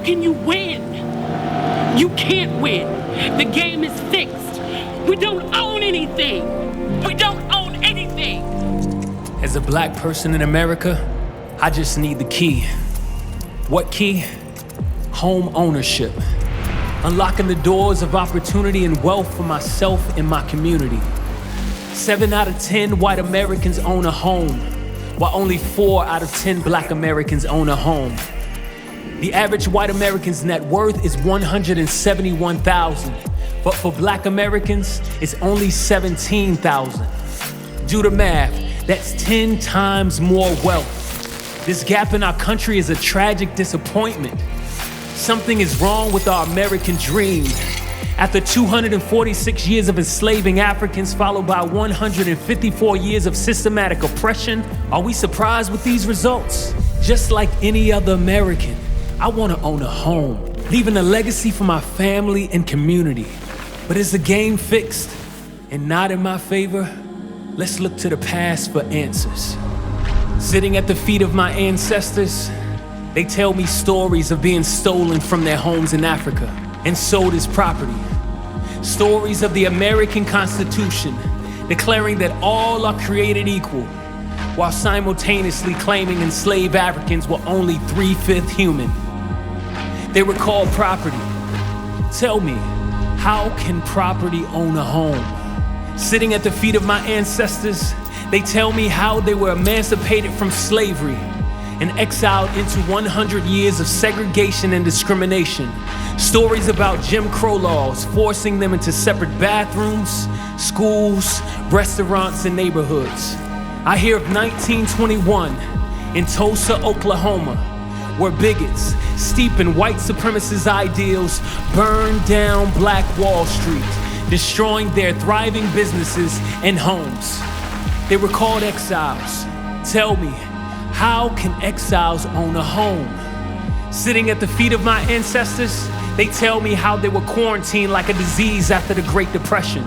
can you win? You can't win. The game is fixed. We don't own anything. We don't own anything. As a black person in America, I just need the key. What key? Home ownership. Unlocking the doors of opportunity and wealth for myself and my community. 7 out of 10 white Americans own a home, while only 4 out of 10 black Americans own a home. The average white American's net worth is $171,000, but for black Americans, it's only $17,000. Do the math, that's 10 times more wealth. This gap in our country is a tragic disappointment. Something is wrong with our American dream. After 246 years of enslaving Africans, followed by 154 years of systematic oppression, are we surprised with these results? Just like any other American, I want to own a home, leaving a legacy for my family and community. But is the game fixed and not in my favor? Let's look to the past for answers. Sitting at the feet of my ancestors, they tell me stories of being stolen from their homes in Africa and sold as property. Stories of the American Constitution declaring that all are created equal, while simultaneously claiming enslaved Africans were only 3/5 human. They were called property. Tell me, how can property own a home? Sitting at the feet of my ancestors, they tell me how they were emancipated from slavery and exiled into 100 years of segregation and discrimination. Stories about Jim Crow laws forcing them into separate bathrooms, schools, restaurants, and neighborhoods. I hear of 1921 in Tulsa, Oklahoma, where bigots, steeped in white supremacist ideals, burned down Black Wall Street, destroying their thriving businesses and homes. They were called exiles. Tell me, how can exiles own a home? Sitting at the feet of my ancestors, they tell me how they were quarantined like a disease after the Great Depression.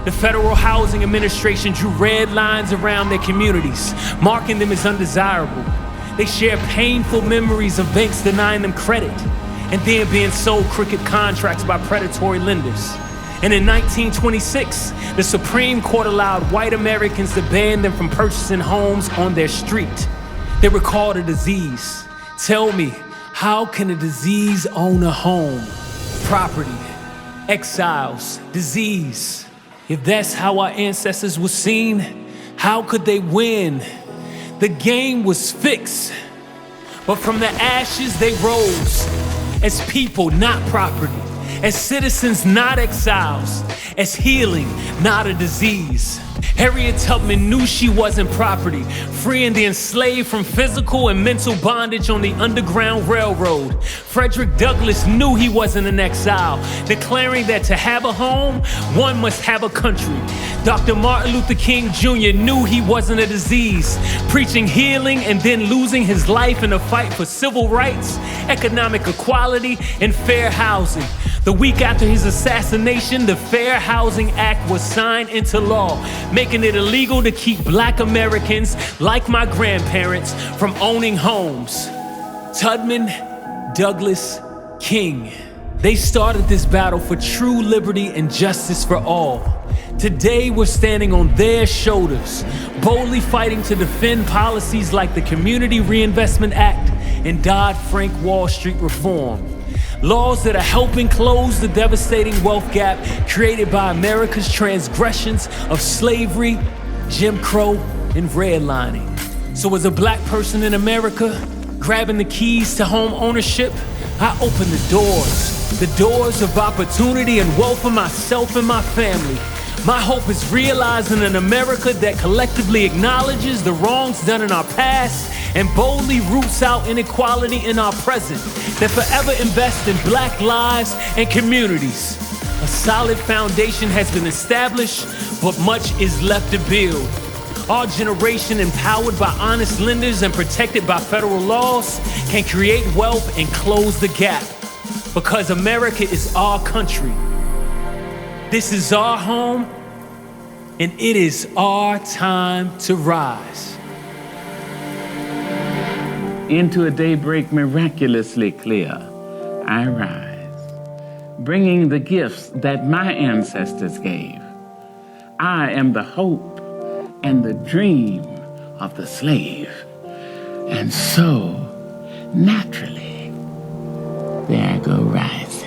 The Federal Housing Administration drew red lines around their communities, marking them as undesirable. They share painful memories of banks denying them credit and then being sold crooked contracts by predatory lenders. And in 1926, the Supreme Court allowed white Americans to ban them from purchasing homes on their street. They were called a disease. Tell me, how can a disease own a home? Property, exiles, disease. If that's how our ancestors were seen, how could they win? The game was fixed, but from the ashes they rose as people, not property, as citizens, not exiles, as healing, not a disease. Harriet Tubman knew she wasn't property, freeing the enslaved from physical and mental bondage on the Underground Railroad. Frederick Douglass knew he wasn't an exile, declaring that to have a home, one must have a country. Dr. Martin Luther King Jr. knew he wasn't a disease, preaching healing and then losing his life in a fight for civil rights, economic equality, and fair housing. The week after his assassination, the Fair Housing Act was signed into law, making it illegal to keep Black Americans, like my grandparents, from owning homes. Tubman, Douglass, King. They started this battle for true liberty and justice for all. Today, we're standing on their shoulders, boldly fighting to defend policies like the Community Reinvestment Act and Dodd-Frank Wall Street reform. Laws that are helping close the devastating wealth gap created by America's transgressions of slavery, Jim Crow, and redlining. So as a black person in America, grabbing the keys to home ownership, I open the doors of opportunity and wealth for myself and my family. My hope is realizing an America that collectively acknowledges the wrongs done in our past and boldly roots out inequality in our present, that forever invests in Black lives and communities. A solid foundation has been established, but much is left to build. Our generation, empowered by honest lenders and protected by federal laws, can create wealth and close the gap. Because America is our country. This is our home, and it is our time to rise. Into a daybreak miraculously clear, I rise, bringing the gifts that my ancestors gave. I am the hope and the dream of the slave. And so, naturally, there I go rising.